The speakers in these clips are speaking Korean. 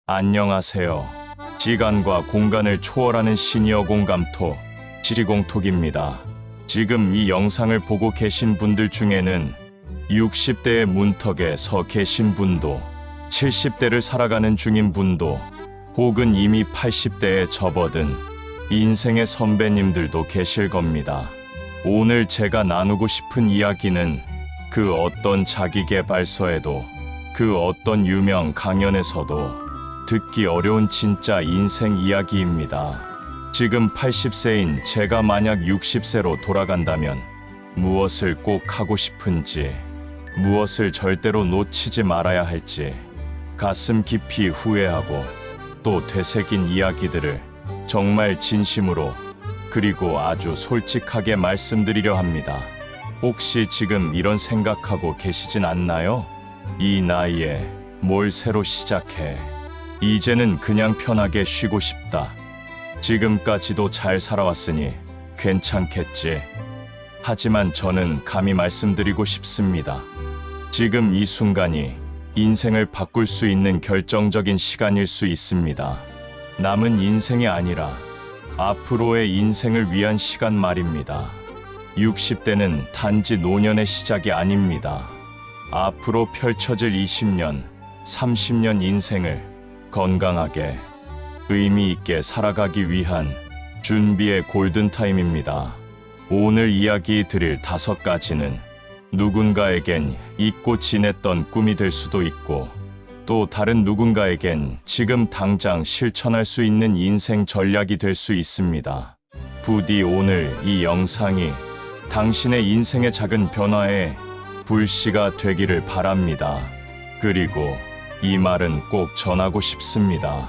안녕하세요. 시간과 공간을 초월하는 시니어 공감토, 지리공톡입니다. 지금 이 영상을 보고 계신 분들 중에는 60대의 문턱에 서 계신 분도, 70대를 살아가는 중인 분도, 혹은 이미 80대에 접어든 인생의 선배님들도 계실 겁니다. 오늘 제가 나누고 싶은 이야기는 그 어떤 자기계발서에도, 그 어떤 유명 강연에서도 듣기 어려운 진짜 인생 이야기입니다. 지금 80세인 제가 만약 60세로 돌아간다면 무엇을 꼭 하고 싶은지, 무엇을 절대로 놓치지 말아야 할지 가슴 깊이 후회하고 또 되새긴 이야기들을 정말 진심으로 그리고 아주 솔직하게 말씀드리려 합니다. 혹시 지금 이런 생각하고 계시진 않나요? 이 나이에 뭘 새로 시작해. 이제는 그냥 편하게 쉬고 싶다. 지금까지도 잘 살아왔으니 괜찮겠지. 하지만 저는 감히 말씀드리고 싶습니다. 지금 이 순간이 인생을 바꿀 수 있는 결정적인 시간일 수 있습니다. 남은 인생이 아니라 앞으로의 인생을 위한 시간 말입니다. 60대는 단지 노년의 시작이 아닙니다. 앞으로 펼쳐질 20년, 30년 인생을 건강하게, 의미 있게 살아가기 위한 준비의 골든타임입니다. 오늘 이야기 드릴 5가지는 누군가에겐 잊고 지냈던 꿈이 될 수도 있고, 또 다른 누군가에겐 지금 당장 실천할 수 있는 인생 전략이 될 수 있습니다. 부디 오늘 이 영상이 당신의 인생의 작은 변화에 불씨가 되기를 바랍니다. 그리고 이 말은 꼭 전하고 싶습니다.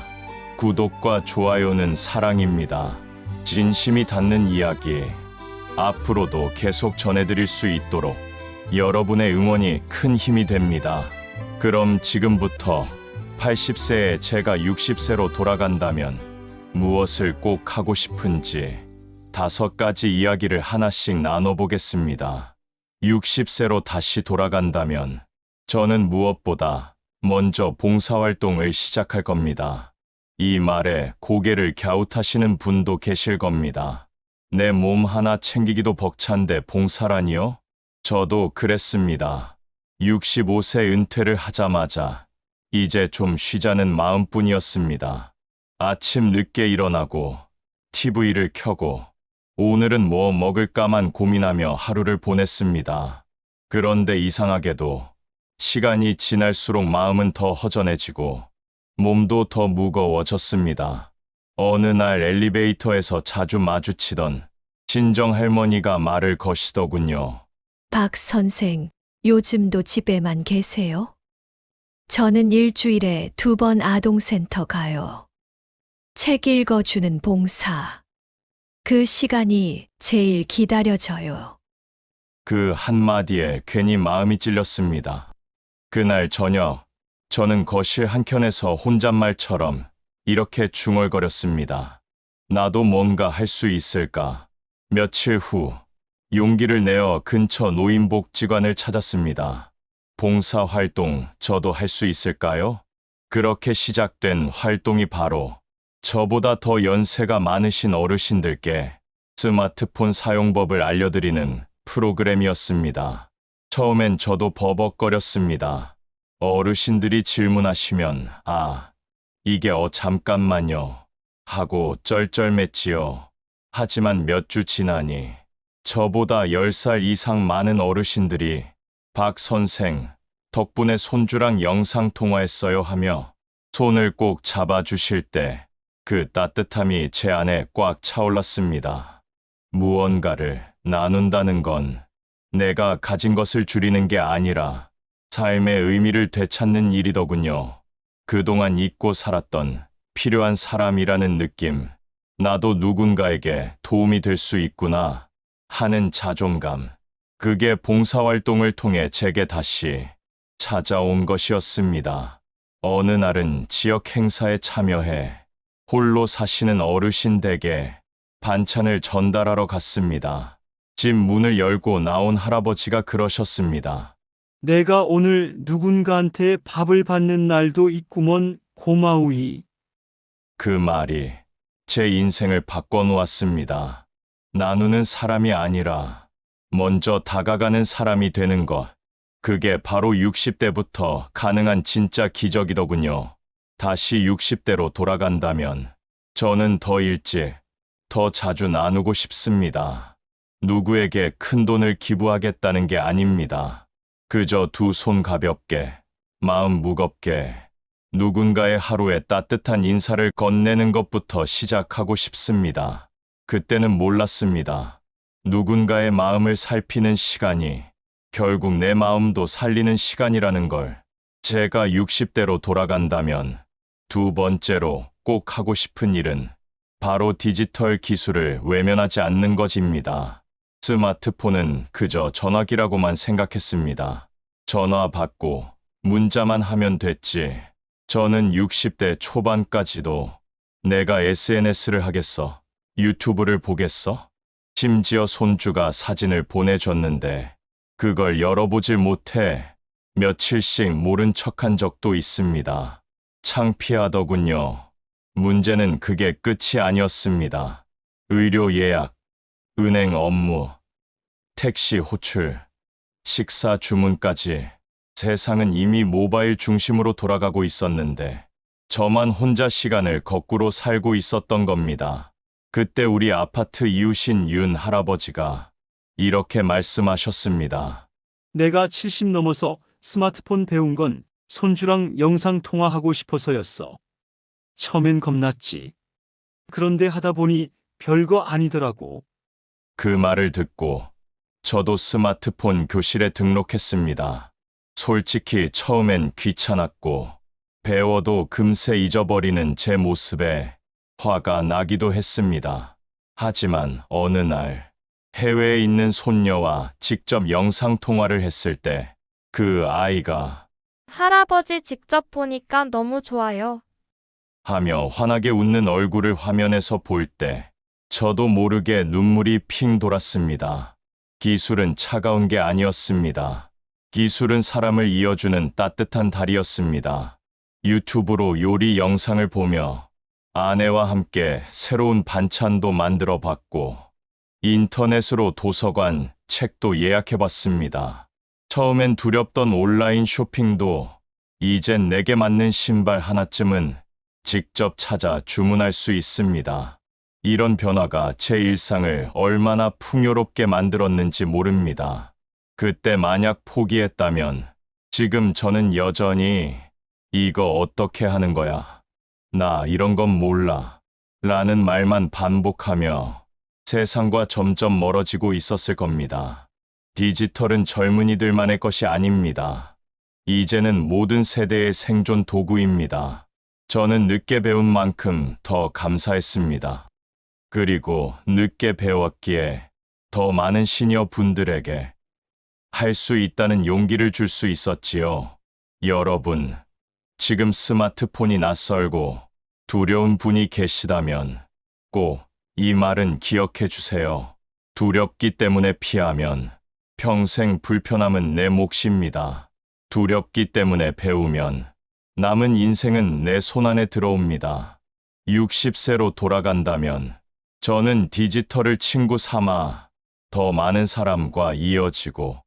구독과 좋아요는 사랑입니다. 진심이 닿는 이야기, 앞으로도 계속 전해드릴 수 있도록 여러분의 응원이 큰 힘이 됩니다. 그럼 지금부터 80세에 제가 60세로 돌아간다면 무엇을 꼭 하고 싶은지 5가지 이야기를 하나씩 나눠보겠습니다. 60세로 다시 돌아간다면 저는 무엇보다 먼저 봉사활동을 시작할 겁니다. 이 말에 고개를 갸웃하시는 분도 계실 겁니다. 내 몸 하나 챙기기도 벅찬데 봉사라니요? 저도 그랬습니다. 65세 은퇴를 하자마자 이제 좀 쉬자는 마음뿐이었습니다. 아침 늦게 일어나고 TV를 켜고 오늘은 뭐 먹을까만 고민하며 하루를 보냈습니다. 그런데 이상하게도 시간이 지날수록 마음은 더 허전해지고 몸도 더 무거워졌습니다. 어느 날 엘리베이터에서 자주 마주치던 친정할머니가 말을 거시더군요. 박 선생, 요즘도 집에만 계세요? 저는 일주일에 2번 아동센터 가요. 책 읽어주는 봉사. 그 시간이 제일 기다려져요. 그 한마디에 괜히 마음이 찔렸습니다. 그날 저녁, 저는 거실 한켠에서 혼잣말처럼 이렇게 중얼거렸습니다. 나도 뭔가 할 수 있을까? 며칠 후, 용기를 내어 근처 노인복지관을 찾았습니다. 봉사활동 저도 할 수 있을까요? 그렇게 시작된 활동이 바로 저보다 더 연세가 많으신 어르신들께 스마트폰 사용법을 알려드리는 프로그램이었습니다. 처음엔 저도 버벅거렸습니다. 어르신들이 질문하시면 이게 잠깐만요 하고 쩔쩔맸지요. 하지만 몇 주 지나니 저보다 10살 이상 많은 어르신들이 박 선생 덕분에 손주랑 영상통화했어요 하며 손을 꼭 잡아주실 때 그 따뜻함이 제 안에 꽉 차올랐습니다. 무언가를 나눈다는 건 내가 가진 것을 줄이는 게 아니라 삶의 의미를 되찾는 일이더군요. 그동안 잊고 살았던 필요한 사람이라는 느낌, 나도 누군가에게 도움이 될 수 있구나 하는 자존감, 그게 봉사활동을 통해 제게 다시 찾아온 것이었습니다. 어느 날은 지역 행사에 참여해 홀로 사시는 어르신 댁에 반찬을 전달하러 갔습니다. 집 문을 열고 나온 할아버지가 그러셨습니다. 내가 오늘 누군가한테 밥을 받는 날도 있구먼. 고마우이. 그 말이 제 인생을 바꿔놓았습니다. 나누는 사람이 아니라 먼저 다가가는 사람이 되는 것. 그게 바로 60대부터 가능한 진짜 기적이더군요. 다시 60대로 돌아간다면 저는 더 일찍, 더 자주 나누고 싶습니다. 누구에게 큰 돈을 기부하겠다는 게 아닙니다. 그저 두 손 가볍게, 마음 무겁게 누군가의 하루에 따뜻한 인사를 건네는 것부터 시작하고 싶습니다. 그때는 몰랐습니다. 누군가의 마음을 살피는 시간이 결국 내 마음도 살리는 시간이라는 걸. 제가 60대로 돌아간다면 두 번째로 꼭 하고 싶은 일은 바로 디지털 기술을 외면하지 않는 것입니다. 스마트폰은 그저 전화기라고만 생각했습니다. 전화 받고 문자만 하면 됐지. 저는 60대 초반까지도 내가 SNS를 하겠어? 유튜브를 보겠어? 심지어 손주가 사진을 보내줬는데 그걸 열어보질 못해 며칠씩 모른 척한 적도 있습니다. 창피하더군요. 문제는 그게 끝이 아니었습니다. 의료 예약, 은행 업무, 택시 호출, 식사 주문까지 세상은 이미 모바일 중심으로 돌아가고 있었는데 저만 혼자 시간을 거꾸로 살고 있었던 겁니다. 그때 우리 아파트 이웃인 윤 할아버지가 이렇게 말씀하셨습니다. 내가 70 넘어서 스마트폰 배운 건 손주랑 영상 통화하고 싶어서였어. 처음엔 겁났지. 그런데 하다 보니 별거 아니더라고. 그 말을 듣고 저도 스마트폰 교실에 등록했습니다. 솔직히 처음엔 귀찮았고 배워도 금세 잊어버리는 제 모습에 화가 나기도 했습니다. 하지만 어느 날 해외에 있는 손녀와 직접 영상 통화를 했을 때 그 아이가 할아버지 직접 보니까 너무 좋아요. 하며 환하게 웃는 얼굴을 화면에서 볼 때 저도 모르게 눈물이 핑 돌았습니다. 기술은 차가운 게 아니었습니다. 기술은 사람을 이어주는 따뜻한 다리였습니다. 유튜브로 요리 영상을 보며 아내와 함께 새로운 반찬도 만들어 봤고 인터넷으로 도서관, 책도 예약해 봤습니다. 처음엔 두렵던 온라인 쇼핑도 이젠 내게 맞는 신발 하나쯤은 직접 찾아 주문할 수 있습니다. 이런 변화가 제 일상을 얼마나 풍요롭게 만들었는지 모릅니다. 그때 만약 포기했다면 지금 저는 여전히 이거 어떻게 하는 거야? 나 이런 건 몰라. 라는 말만 반복하며 세상과 점점 멀어지고 있었을 겁니다. 디지털은 젊은이들만의 것이 아닙니다. 이제는 모든 세대의 생존 도구입니다. 저는 늦게 배운 만큼 더 감사했습니다. 그리고 늦게 배웠기에 더 많은 시니어 분들에게 할 수 있다는 용기를 줄 수 있었지요. 여러분, 지금 스마트폰이 낯설고 두려운 분이 계시다면 꼭 이 말은 기억해 주세요. 두렵기 때문에 피하면 평생 불편함은 내 몫입니다. 두렵기 때문에 배우면 남은 인생은 내 손안에 들어옵니다. 60세로 돌아간다면 저는 디지털을 친구 삼아 더 많은 사람과 이어지고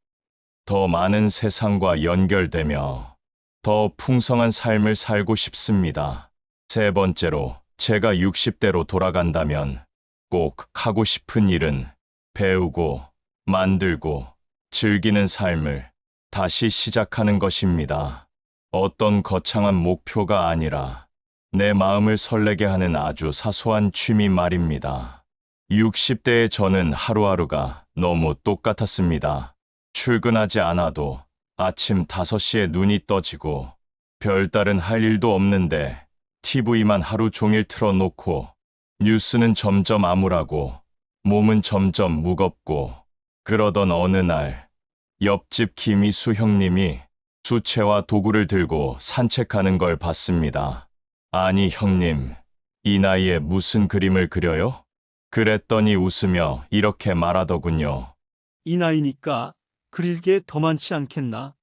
더 많은 세상과 연결되며 더 풍성한 삶을 살고 싶습니다. 세 번째로 제가 60대로 돌아간다면 꼭 하고 싶은 일은 배우고 만들고 즐기는 삶을 다시 시작하는 것입니다. 어떤 거창한 목표가 아니라 내 마음을 설레게 하는 아주 사소한 취미 말입니다. 60대의 저는 하루하루가 너무 똑같았습니다. 출근하지 않아도 아침 5시에 눈이 떠지고 별다른 할 일도 없는데 TV만 하루 종일 틀어놓고 뉴스는 점점 암울하고 몸은 점점 무겁고 그러던 어느 날 옆집 김희수 형님이 수채화 도구를 들고 산책하는 걸 봤습니다. 아니 형님, 이 나이에 무슨 그림을 그려요? 그랬더니 웃으며 이렇게 말하더군요. 이 나이니까 그릴 게 더 많지 않겠나?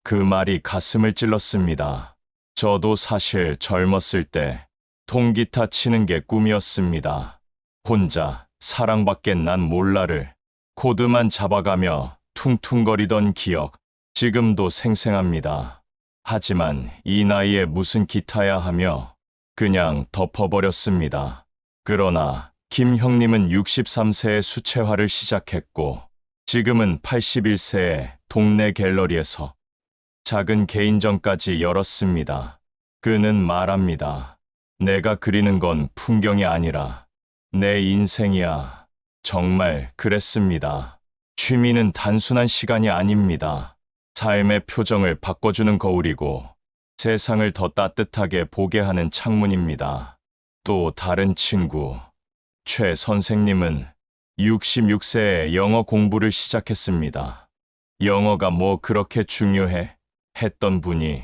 그 말이 가슴을 찔렀습니다. 저도 사실 젊었을 때 통기타 치는 게 꿈이었습니다. 혼자 사랑받겐 난 몰라를 코드만 잡아가며 퉁퉁거리던 기억, 지금도 생생합니다. 하지만 이 나이에 무슨 기타야 하며 그냥 덮어버렸습니다. 그러나 김 형님은 63세에 수채화를 시작했고 지금은 81세에 동네 갤러리에서 작은 개인전까지 열었습니다. 그는 말합니다. 내가 그리는 건 풍경이 아니라 내 인생이야. 정말 그랬습니다. 취미는 단순한 시간이 아닙니다. 삶의 표정을 바꿔주는 거울이고 세상을 더 따뜻하게 보게 하는 창문입니다. 또 다른 친구, 최 선생님은 66세에 영어 공부를 시작했습니다. 영어가 뭐 그렇게 중요해? 했던 분이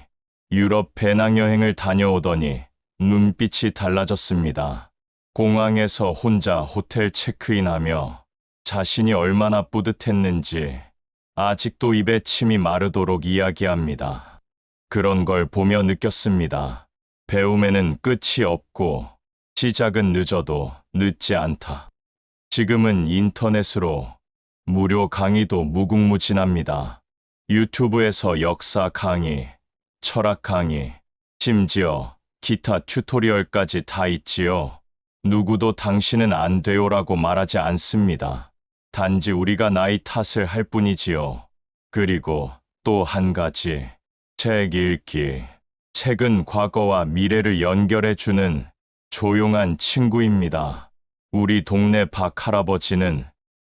유럽 배낭여행을 다녀오더니 눈빛이 달라졌습니다. 공항에서 혼자 호텔 체크인하며 자신이 얼마나 뿌듯했는지 아직도 입에 침이 마르도록 이야기합니다. 그런 걸 보며 느꼈습니다. 배움에는 끝이 없고 시작은 늦어도 늦지 않다. 지금은 인터넷으로 무료 강의도 무궁무진합니다. 유튜브에서 역사 강의, 철학 강의, 심지어 기타 튜토리얼까지 다 있지요. 누구도 당신은 안 돼요라고 말하지 않습니다. 단지 우리가 나이 탓을 할 뿐이지요. 그리고 또 한 가지, 책 읽기. 책은 과거와 미래를 연결해주는 조용한 친구입니다. 우리 동네 박 할아버지는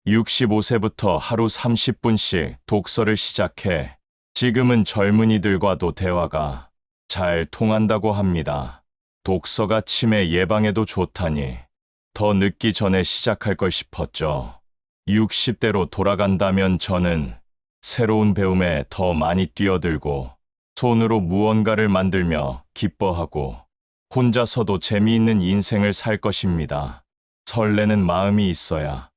65세부터 하루 30분씩 독서를 시작해 지금은 젊은이들과도 대화가 잘 통한다고 합니다. 독서가 치매 예방에도 좋다니 더 늦기 전에 시작할 걸 싶었죠. 60대로 돌아간다면 저는 새로운 배움에 더 많이 뛰어들고 손으로 무언가를 만들며 기뻐하고 혼자서도 재미있는 인생을 살 것입니다. 설레는 마음이 있어야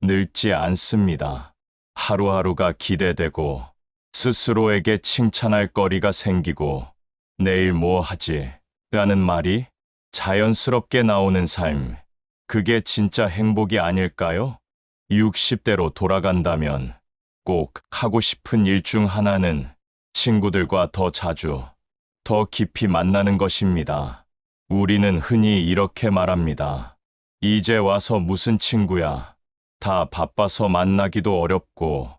늙지 않습니다. 하루하루가 기대되고 스스로에게 칭찬할 거리가 생기고 내일 뭐 하지? 라는 말이 자연스럽게 나오는 삶. 그게 진짜 행복이 아닐까요? 60대로 돌아간다면 꼭 하고 싶은 일 중 하나는 친구들과 더 자주, 더 깊이 만나는 것입니다. 우리는 흔히 이렇게 말합니다. 이제 와서 무슨 친구야. 다 바빠서 만나기도 어렵고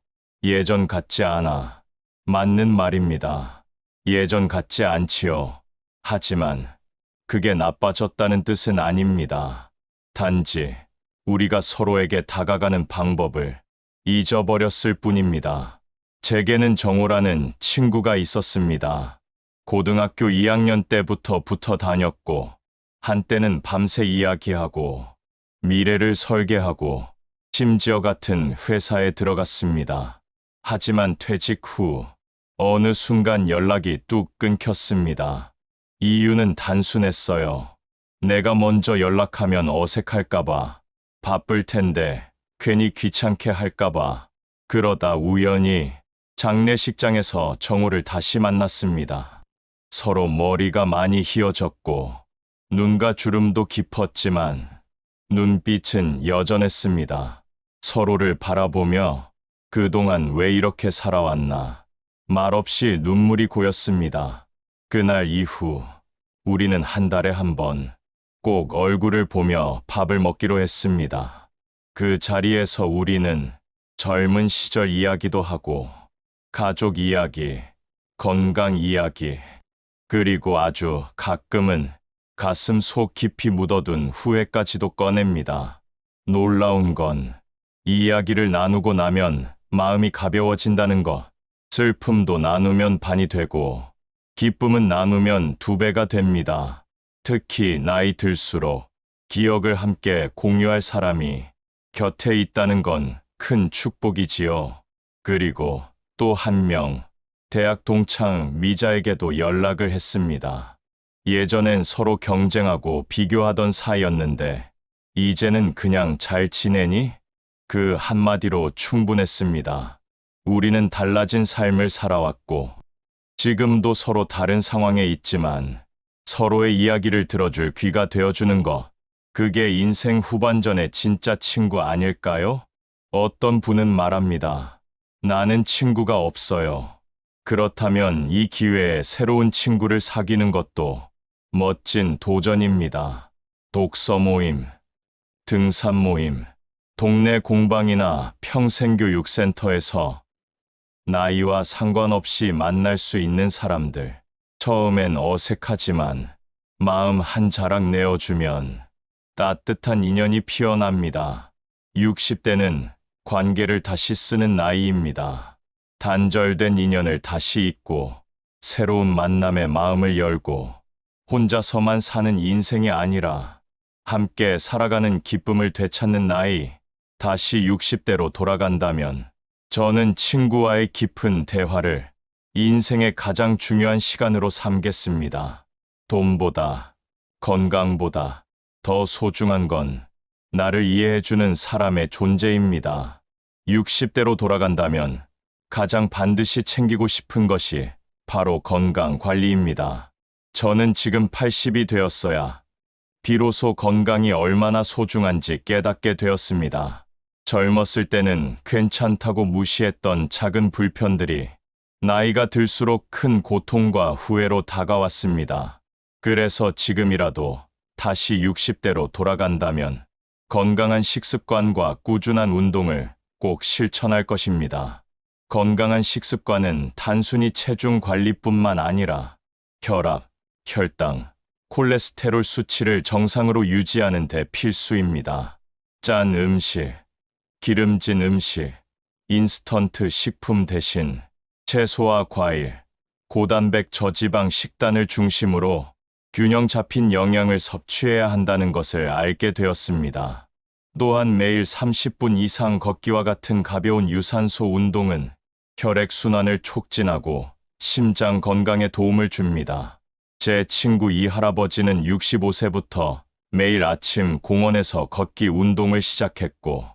예전 같지 않아. 맞는 말입니다. 예전 같지 않지요. 하지만 그게 나빠졌다는 뜻은 아닙니다. 단지 우리가 서로에게 다가가는 방법을 잊어버렸을 뿐입니다. 제게는 정호라는 친구가 있었습니다. 고등학교 2학년 때부터 붙어 다녔고 한때는 밤새 이야기하고 미래를 설계하고 심지어 같은 회사에 들어갔습니다. 하지만 퇴직 후 어느 순간 연락이 뚝 끊겼습니다. 이유는 단순했어요. 내가 먼저 연락하면 어색할까봐, 바쁠 텐데 괜히 귀찮게 할까봐. 그러다 우연히 장례식장에서 정호를 다시 만났습니다. 서로 머리가 많이 휘어졌고 눈가 주름도 깊었지만 눈빛은 여전했습니다. 서로를 바라보며 그동안 왜 이렇게 살아왔나 말없이 눈물이 고였습니다. 그날 이후 우리는 한 달에 한 번 꼭 얼굴을 보며 밥을 먹기로 했습니다. 그 자리에서 우리는 젊은 시절 이야기도 하고 가족 이야기, 건강 이야기, 그리고 아주 가끔은 가슴 속 깊이 묻어둔 후회까지도 꺼냅니다. 놀라운 건 이야기를 나누고 나면 마음이 가벼워진다는 것. 슬픔도 나누면 반이 되고 기쁨은 나누면 2배가 됩니다. 특히 나이 들수록 기억을 함께 공유할 사람이 곁에 있다는 건 큰 축복이지요. 그리고 또 한 명, 대학 동창 미자에게도 연락을 했습니다. 예전엔 서로 경쟁하고 비교하던 사이였는데 이제는 그냥 잘 지내니? 그 한마디로 충분했습니다. 우리는 달라진 삶을 살아왔고 지금도 서로 다른 상황에 있지만 서로의 이야기를 들어줄 귀가 되어주는 거, 그게 인생 후반전의 진짜 친구 아닐까요? 어떤 분은 말합니다. 나는 친구가 없어요. 그렇다면 이 기회에 새로운 친구를 사귀는 것도 멋진 도전입니다. 독서 모임, 등산 모임, 동네 공방이나 평생교육센터에서 나이와 상관없이 만날 수 있는 사람들. 처음엔 어색하지만 마음 한 자락 내어주면 따뜻한 인연이 피어납니다. 60대는 관계를 다시 쓰는 나이입니다. 단절된 인연을 다시 잇고 새로운 만남에 마음을 열고 혼자서만 사는 인생이 아니라 함께 살아가는 기쁨을 되찾는 나이. 다시 60대로 돌아간다면 저는 친구와의 깊은 대화를 인생의 가장 중요한 시간으로 삼겠습니다. 돈보다, 건강보다 더 소중한 건 나를 이해해주는 사람의 존재입니다. 60대로 돌아간다면 가장 반드시 챙기고 싶은 것이 바로 건강 관리입니다. 저는 지금 80이 되었어야 비로소 건강이 얼마나 소중한지 깨닫게 되었습니다. 젊었을 때는 괜찮다고 무시했던 작은 불편들이 나이가 들수록 큰 고통과 후회로 다가왔습니다. 그래서 지금이라도 다시 60대로 돌아간다면 건강한 식습관과 꾸준한 운동을 꼭 실천할 것입니다. 건강한 식습관은 단순히 체중 관리뿐만 아니라 혈압, 혈당, 콜레스테롤 수치를 정상으로 유지하는 데 필수입니다. 짠 음식, 기름진 음식, 인스턴트 식품 대신 채소와 과일, 고단백 저지방 식단을 중심으로 균형 잡힌 영양을 섭취해야 한다는 것을 알게 되었습니다. 또한 매일 30분 이상 걷기와 같은 가벼운 유산소 운동은 혈액순환을 촉진하고 심장 건강에 도움을 줍니다. 제 친구 이 할아버지는 65세부터 매일 아침 공원에서 걷기 운동을 시작했고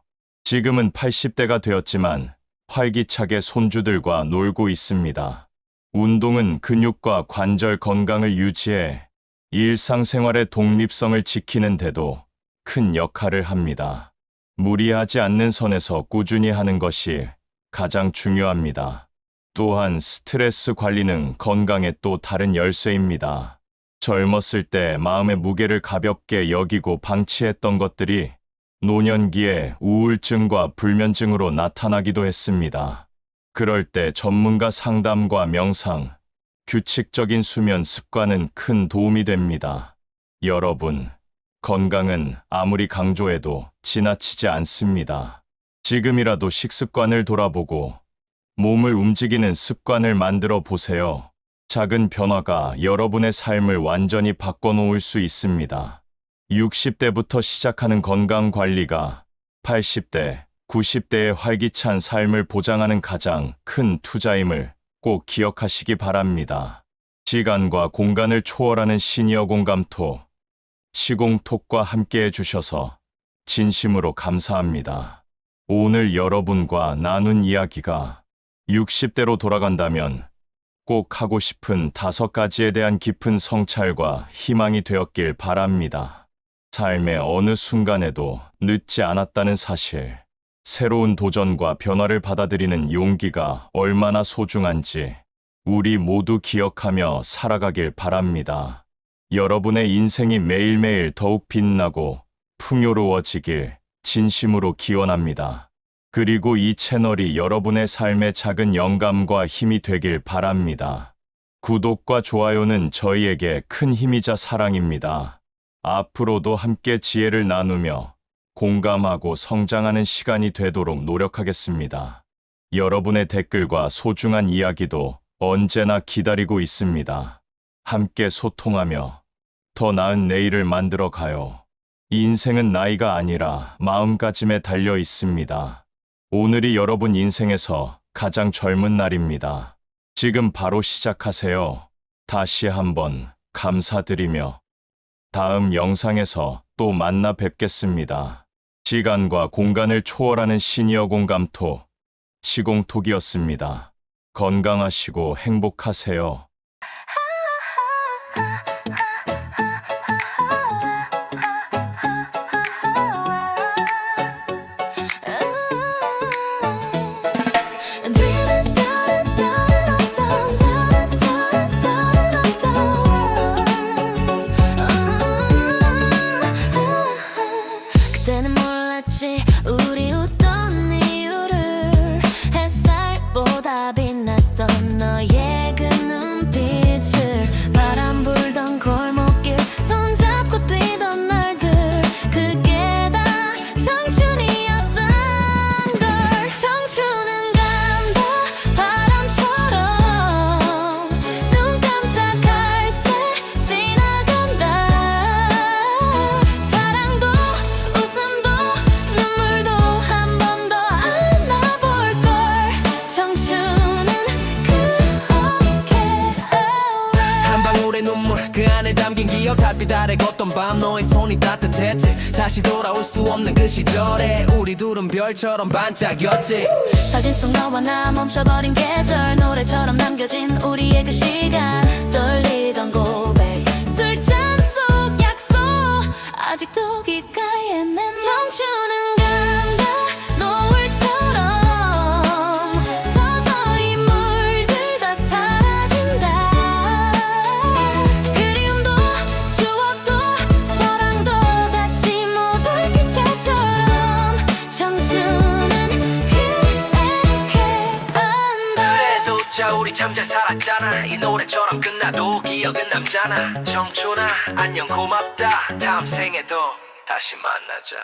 지금은 80대가 되었지만 활기차게 손주들과 놀고 있습니다. 운동은 근육과 관절 건강을 유지해 일상생활의 독립성을 지키는 데도 큰 역할을 합니다. 무리하지 않는 선에서 꾸준히 하는 것이 가장 중요합니다. 또한 스트레스 관리는 건강의 또 다른 열쇠입니다. 젊었을 때 마음의 무게를 가볍게 여기고 방치했던 것들이 노년기에 우울증과 불면증으로 나타나기도 했습니다. 그럴 때 전문가 상담과 명상, 규칙적인 수면 습관은 큰 도움이 됩니다. 여러분, 건강은 아무리 강조해도 지나치지 않습니다. 지금이라도 식습관을 돌아보고 몸을 움직이는 습관을 만들어 보세요. 작은 변화가 여러분의 삶을 완전히 바꿔놓을 수 있습니다. 60대부터 시작하는 건강 관리가 80대, 90대의 활기찬 삶을 보장하는 가장 큰 투자임을 꼭 기억하시기 바랍니다. 시간과 공간을 초월하는 시니어 공감톡, 시공톡과 함께 해주셔서 진심으로 감사합니다. 오늘 여러분과 나눈 이야기가 60대로 돌아간다면 꼭 하고 싶은 5가지에 대한 깊은 성찰과 희망이 되었길 바랍니다. 삶의 어느 순간에도 늦지 않았다는 사실, 새로운 도전과 변화를 받아들이는 용기가 얼마나 소중한지 우리 모두 기억하며 살아가길 바랍니다. 여러분의 인생이 매일매일 더욱 빛나고 풍요로워지길 진심으로 기원합니다. 그리고 이 채널이 여러분의 삶의 작은 영감과 힘이 되길 바랍니다. 구독과 좋아요는 저희에게 큰 힘이자 사랑입니다. 앞으로도 함께 지혜를 나누며 공감하고 성장하는 시간이 되도록 노력하겠습니다. 여러분의 댓글과 소중한 이야기도 언제나 기다리고 있습니다. 함께 소통하며 더 나은 내일을 만들어 가요. 인생은 나이가 아니라 마음가짐에 달려 있습니다. 오늘이 여러분 인생에서 가장 젊은 날입니다. 지금 바로 시작하세요. 다시 한번 감사드리며 다음 영상에서 또 만나 뵙겠습니다. 시간과 공간을 초월하는 시니어 공감톡, 시공톡이었습니다. 건강하시고 행복하세요. 그때는 몰랐지 우리 웃던 이유를 햇살보다 빛났던 너의 그 눈빛을 바람 불던 골목길 손잡고 뛰던 날들 그게 다 청춘이었던 걸 청춘은 간다 바람처럼 눈 깜짝할 새 지나간다 사랑도 웃음도 눈물도 한 번 더 안아볼걸 청춘은 그렇게 한 방울의 눈물 그 안에 담긴 기억 달빛 아래 걷던 밤 너의 손이 따뜻했지 다시 돌아올 수 없는 그 시절에 우리 둘은 별처럼 반짝였지 사진 속 너와 나 멈춰버린 계절 노래처럼 남겨진 우리의 그 시간 떨리던 고백 술잔 속 약속 아직도 귓가에 맴 청춘은 간다 노을처럼 서서히 물들다 사라진다 그리움도 추억도 사랑도 다시 못 올 빛처럼 청춘은 그렇게 간다 그래도 자 우리 참 잘 살았잖아 이 노래처럼 끝나도 기억은 남잖아 청춘아 안녕 고맙다 다음 생에도 다시 만나자